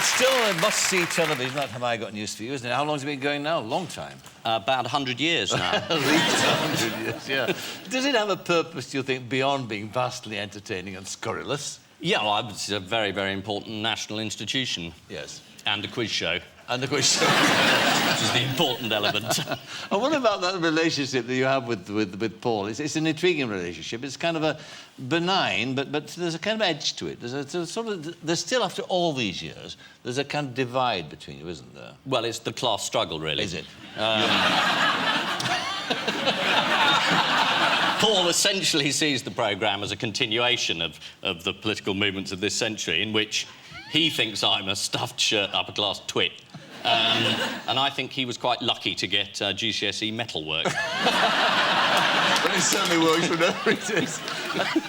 It's still a must-see television. That Have I Got News For You, isn't it? How long's it been going now? A long time. About 100 years now. At least 100 years, yeah. Does it have a purpose, do you think, beyond being vastly entertaining and scurrilous? Yeah, well, it's a very, very important national institution. Yes. And a quiz show. And the question... Which is the important element. And what about that relationship that you have with Paul? It's an intriguing relationship. It's kind of a benign, but there's a kind of edge to it. There's still, after all these years, there's a kind of divide between you, isn't there? Well, it's the class struggle, really. Is it? Paul essentially sees the programme as a continuation of the political movements of this century, in which he thinks I'm a stuffed shirt upper-class twit. And I think he was quite lucky to get GCSE metalwork. Well, it certainly works, whatever it is.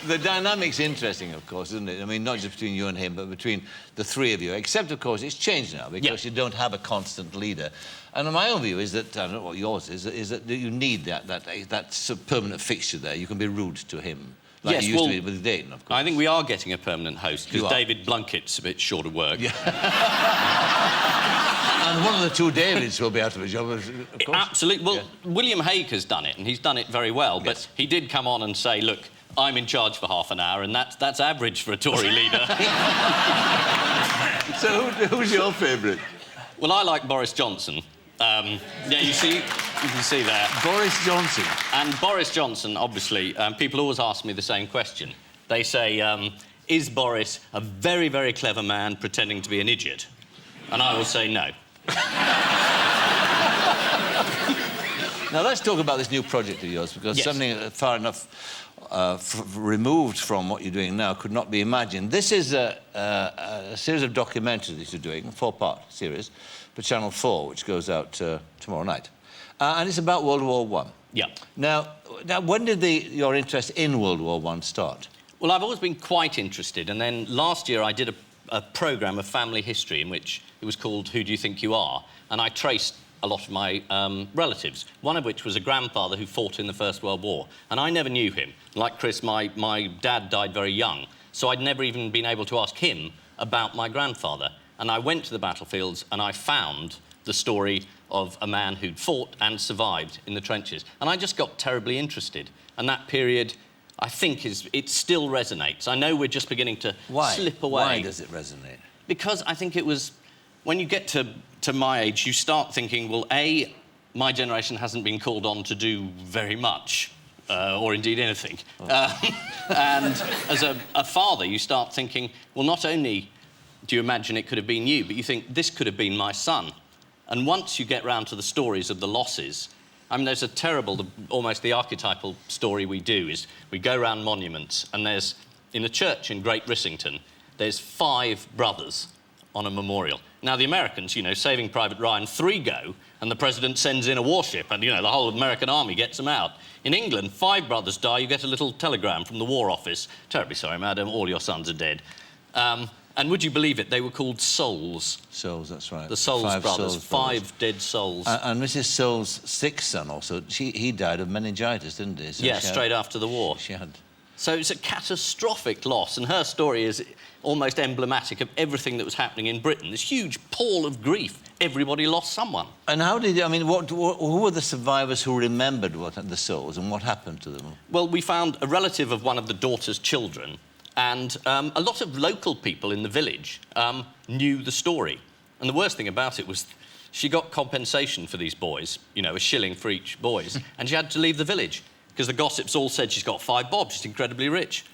The dynamic's interesting, of course, isn't it? I mean, not just between you and him, but between the three of you. Except, of course, it's changed now, because you don't have a constant leader. And my own view is that, I don't know what yours is that you need that sort of permanent fixture there. You can be rude to him. Like you used to be with Dayton, of course. I think we are getting a permanent host, because David Blunkett's a bit short of work. Yeah. And one of the two Davids will be out of a job, of course. Absolutely. Well, William Hague has done it, and he's done it very well, but he did come on and say, look, I'm in charge for half an hour, and that's average for a Tory leader. So who's your favourite? Well, I like Boris Johnson. Yeah, you can see there. Boris Johnson. And Boris Johnson, obviously, people always ask me the same question. They say, is Boris a very, very clever man pretending to be an idiot? And I will say no. Now, let's talk about this new project of yours, because something far enough removed from what you're doing now could not be imagined. This is a series of documentaries that you're doing, a 4-part series, for Channel 4, which goes out tomorrow night. And it's about World War I. Yeah. Now when did your interest in World War I start? Well, I've always been quite interested, and then last year I did a programme of family history in which it was called Who Do You Think You Are? And I traced a lot of my relatives, one of which was a grandfather who fought in the First World War. And I never knew him. Like Chris, my dad died very young, so I'd never even been able to ask him about my grandfather. And I went to the battlefields and I found the story of a man who'd fought and survived in the trenches. And I just got terribly interested. And that period, I think, it still resonates. I know we're just beginning to slip away. Why does it resonate? Because I think it was... When you get to my age, you start thinking, well, A, my generation hasn't been called on to do very much, or indeed anything. And as a father, you start thinking, well, not only do you imagine it could have been you, but you think, this could have been my son. And once you get round to the stories of the losses, I mean, there's a terrible, almost the archetypal story we do is we go round monuments, and there's, in a church in Great Rissington, there's 5 brothers on a memorial. Now, the Americans, you know, Saving Private Ryan, 3 go, and the president sends in a warship, and, you know, the whole American army gets them out. In England, 5 brothers die, you get a little telegram from the War Office. Terribly sorry, madam, all your sons are dead. And would you believe it, they were called Souls. Souls, that's right. The Souls brothers, 5 dead souls. And Mrs. Souls' 6th son also, he died of meningitis, didn't he? So yeah, straight after the war. She had... So it's a catastrophic loss, and her story is almost emblematic of everything that was happening in Britain. This huge pall of grief. Everybody lost someone. And how did... I mean, who were the survivors who remembered the Souls and what happened to them? Well, we found a relative of one of the daughter's children, and a lot of local people in the village knew the story. And the worst thing about it was she got compensation for these boys, you know, a shilling for each boys, and she had to leave the village because the gossips all said she's got 5 bob, she's incredibly rich.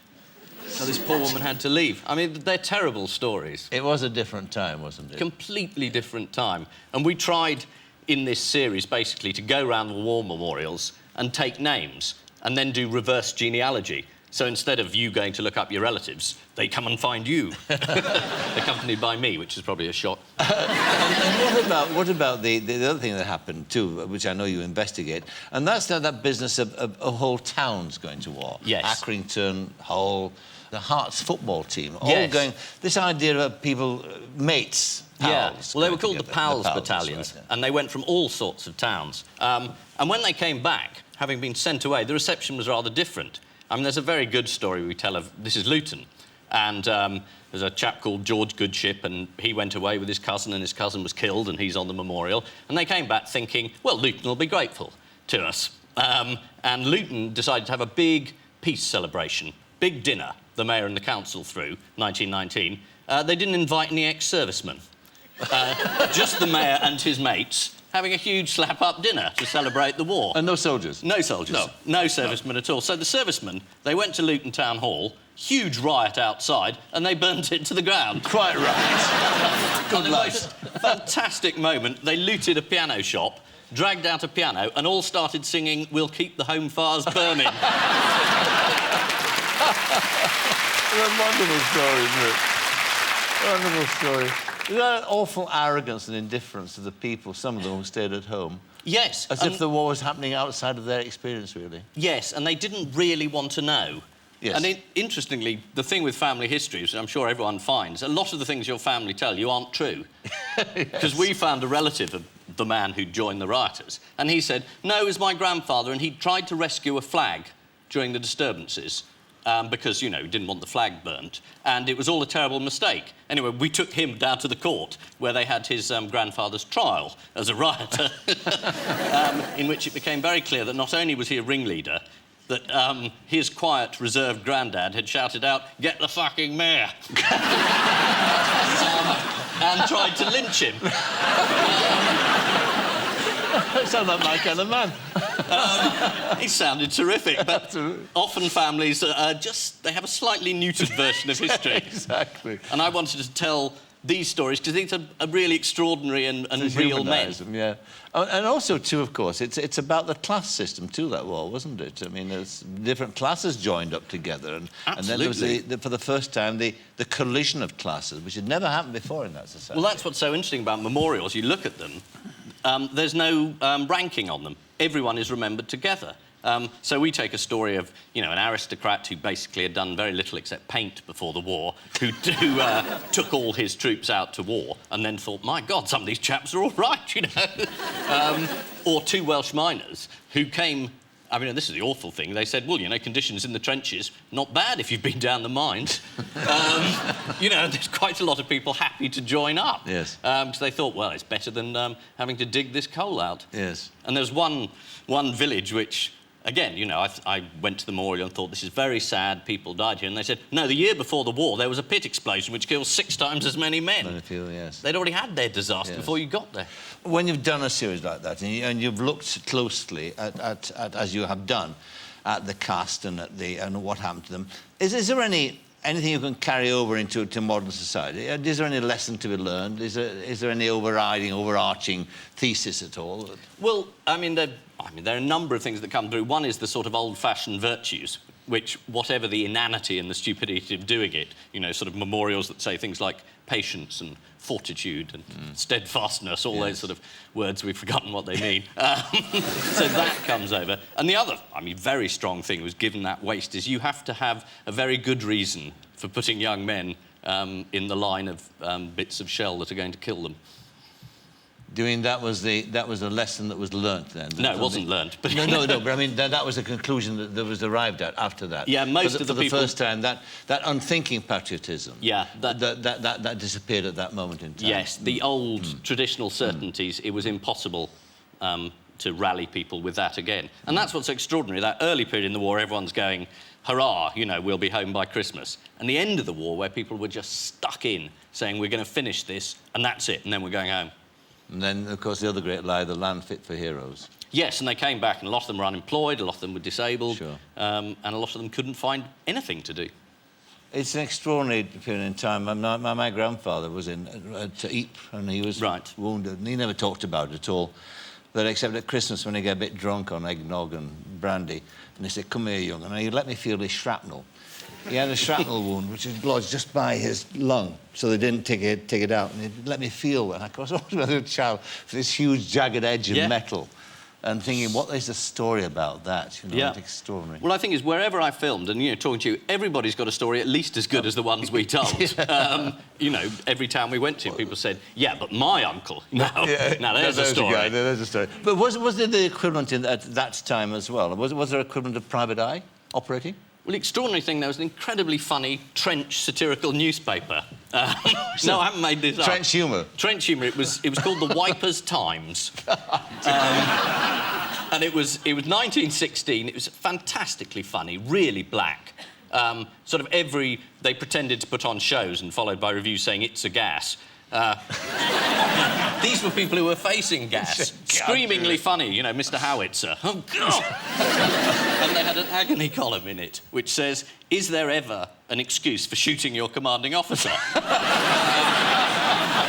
So this poor woman had to leave. I mean, they're terrible stories. It was a different time, wasn't it? Completely different time. And we tried in this series, basically, to go around the war memorials and take names and then do reverse genealogy. So instead of you going to look up your relatives, they come and find you, accompanied by me, which is probably a shock. And what about the other thing that happened too, which I know you investigate, and that's that business of whole towns going to war. Yes. Accrington, Hull, the Hearts football team, all going... This idea of people, mates, pals... Yeah, well, they were called the Pals Battalions, right, yeah. and they went from all sorts of towns. And when they came back, having been sent away, the reception was rather different. I mean, there's a very good story we tell of... This is Luton. And there's a chap called George Goodship, and he went away with his cousin, and his cousin was killed, and he's on the memorial. And they came back thinking, well, Luton will be grateful to us. And Luton decided to have a big peace celebration, big dinner, the mayor and the council threw, 1919. They didn't invite any ex-servicemen. Just the mayor and his mates having a huge slap-up dinner to celebrate the war. And no soldiers? No soldiers. No servicemen at all. So the servicemen, they went to Luton Town Hall, huge riot outside, and they burnt it to the ground. Quite right. Good lads. Fantastic moment. They looted a piano shop, dragged out a piano, and all started singing "We'll Keep the Home Fires Burning." It's a wonderful story, isn't it? Wonderful story. Is that awful arrogance and indifference to the people, some of them who stayed at home? Yes. As if the war was happening outside of their experience, really. Yes, and they didn't really want to know. Yes. And interestingly, the thing with family history, which I'm sure everyone finds, a lot of the things your family tell you aren't true. Because we found a relative of the man who joined the rioters, and he said, no, it was my grandfather, and he tried to rescue a flag during the disturbances. Because, you know, he didn't want the flag burnt, and it was all a terrible mistake. Anyway, we took him down to the court where they had his grandfather's trial as a rioter, in which it became very clear that not only was he a ringleader, that his quiet, reserved granddad had shouted out, "Get the fucking mayor!" And tried to lynch him. Sounds like my kind of man. He sounded terrific, but often families they have a slightly neutered version of history. Exactly. And I wanted to tell these stories because these are really extraordinary and real men. Them, yeah. And also, too, of course, it's about the class system, too, that war, wasn't it? I mean, there's different classes joined up together. And then there was, for the first time, the collision of classes, which had never happened before in that society. Well, that's what's so interesting about memorials. You look at them, there's no ranking on them. Everyone is remembered together. So we take a story of, you know, an aristocrat who basically had done very little except paint before the war, who took all his troops out to war and then thought, my God, some of these chaps are all right, you know. Or two Welsh miners who came... I mean, this is the awful thing. They said, well, you know, conditions in the trenches, not bad if you've been down the mines. You know, there's quite a lot of people happy to join up. Yes. Because they thought, well, it's better than having to dig this coal out. Yes. And there's one village which, again, you know, I went to the memorial and thought, this is very sad, people died here. And they said, no, the year before the war, there was a pit explosion which killed 6 times as many men. Many people, yes. They'd already had their disaster before you got there. When you've done a series like that and you've looked closely at as you have done, at the cast and and what happened to them, is there anything you can carry over into modern society? Is there any lesson to be learned? Is there any overarching thesis at all? Well, I mean, there are a number of things that come through. One is the sort of old-fashioned virtues, which, whatever the inanity and the stupidity of doing it, you know, sort of memorials that say things like patience and fortitude and steadfastness, all those sort of words we've forgotten what they mean. So that comes over. And the other, I mean, very strong thing was, given that waste, is you have to have a very good reason for putting young men in the line of bits of shell that are going to kill them. Do you mean that was a lesson that was learnt then? No, it wasn't learnt. But No, but I mean, that was a conclusion that was arrived at after that. Yeah, most of the people... For the first time, that unthinking patriotism... Yeah. That disappeared at that moment in time. Yes, the old traditional certainties, it was impossible to rally people with that again. And that's what's extraordinary. That early period in the war, everyone's going, hurrah, you know, we'll be home by Christmas. And the end of the war, where people were just stuck in, saying, we're going to finish this, and that's it, and then we're going home. And then, of course, the other great lie, the land fit for heroes. Yes, and they came back, and a lot of them were unemployed, a lot of them were disabled, Sure. And a lot of them couldn't find anything to do. It's an extraordinary period in time. My grandfather was in to Ypres, and he was wounded, and he never talked about it at all. But except at Christmas, when he got a bit drunk on eggnog and brandy, and he said, come here, young, and he let me feel his shrapnel. He had a shrapnel wound, which was lodged just by his lung, so they didn't take it out. And he let me feel, and of course, I was a child, for this huge jagged edge of metal, and thinking, what is the story about that? You know, it's extraordinary. Well, I think is wherever I filmed, and, you know, talking to you, everybody's got a story at least as good as the ones we told. You know, every town we went to, people said, yeah, but my uncle. Now there's a story. There's a story. But was there the equivalent at that time as well? Was there equivalent of private eye operating? Well, the extraordinary thing, there was an incredibly funny Trench satirical newspaper. No, I haven't made this up. Trench humour? Trench humour. It was called the Wipers Times. And it was 1916. It was fantastically funny, really black. Sort of they pretended to put on shows and followed by reviews saying it's a gas. These were people who were facing gas. Screamingly funny, you know, Mr. Howitzer. Oh, God! And they had an agony column in it, which says, is there ever an excuse for shooting your commanding officer?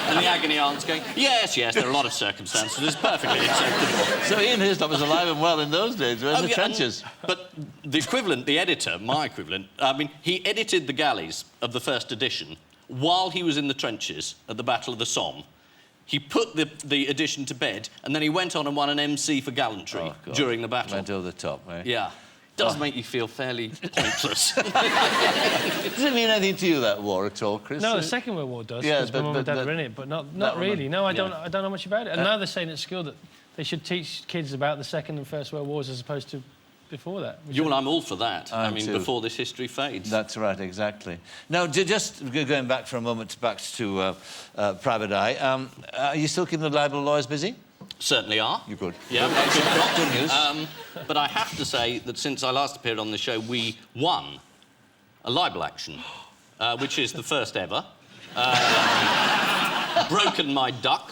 And the agony aunt's going, yes, there are a lot of circumstances. It's perfectly acceptable. So Ian Hislop was alive and well in those days, in the trenches. But the equivalent, the editor, my equivalent, I mean, he edited the galleys of the first edition while he was in the trenches at the Battle of the Somme. He put the edition to bed, and then he went on and won an MC for gallantry during the battle. Went over the top, eh? Yeah. Does make you feel fairly pointless. Does it mean anything to you, that war, at all, Chris? No, the Second World War does, Yeah, because my mum and dad were in it, but not really. No, I don't know much about it. And now they're saying at school that they should teach kids about the Second and First World Wars as opposed to before that. Well, I'm all for that. I mean, too. before this history fades. That's right, exactly. Now, just going back for a moment back to Private Eye, are you still keeping the libel lawyers busy? Certainly are. You're good. Yeah, Good news. but I have to say that since I last appeared on the show, we won a libel action, which is the first ever. Broken my duck.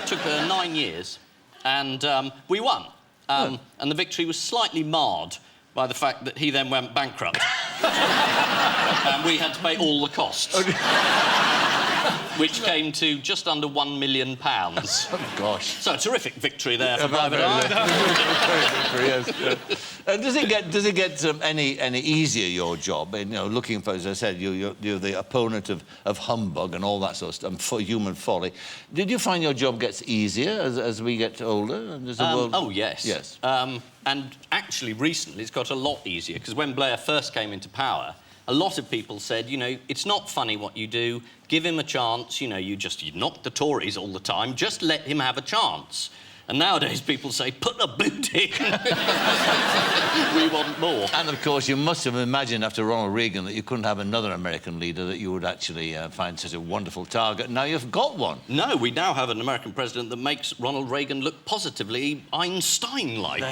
Took 9 years. And we won. And the victory was slightly marred by the fact that he then went bankrupt. And we had to pay all the costs. Which came to just under £1 million. Oh, gosh. So a terrific victory there for Private Eye. Does it get any easier, your job? You know, looking for, as I said, you're the opponent of humbug and all that sort of stuff, and for human folly. Did you find your job gets easier as we get older? And does the world... Oh, yes. Yes. And actually, recently, it's got a lot easier, because when Blair first came into power, a lot of people said, you know, it's not funny what you do, give him a chance, you know, you knock the Tories all the time, just let him have a chance. And nowadays people say, put a boot in. We want more. And, of course, you must have imagined after Ronald Reagan that you couldn't have another American leader that you would actually find such a wonderful target. Now you've got one. No, we now have an American president that makes Ronald Reagan look positively Einstein-like.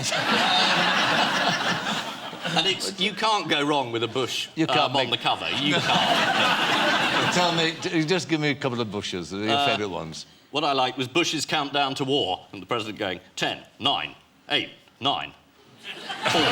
And you can't go wrong with a Bush on the cover. You can't. Tell me, just give me a couple of Bushes, your favourite ones. What I liked was Bush's countdown to war, and the president going, 10, 9, 8, 9, 4.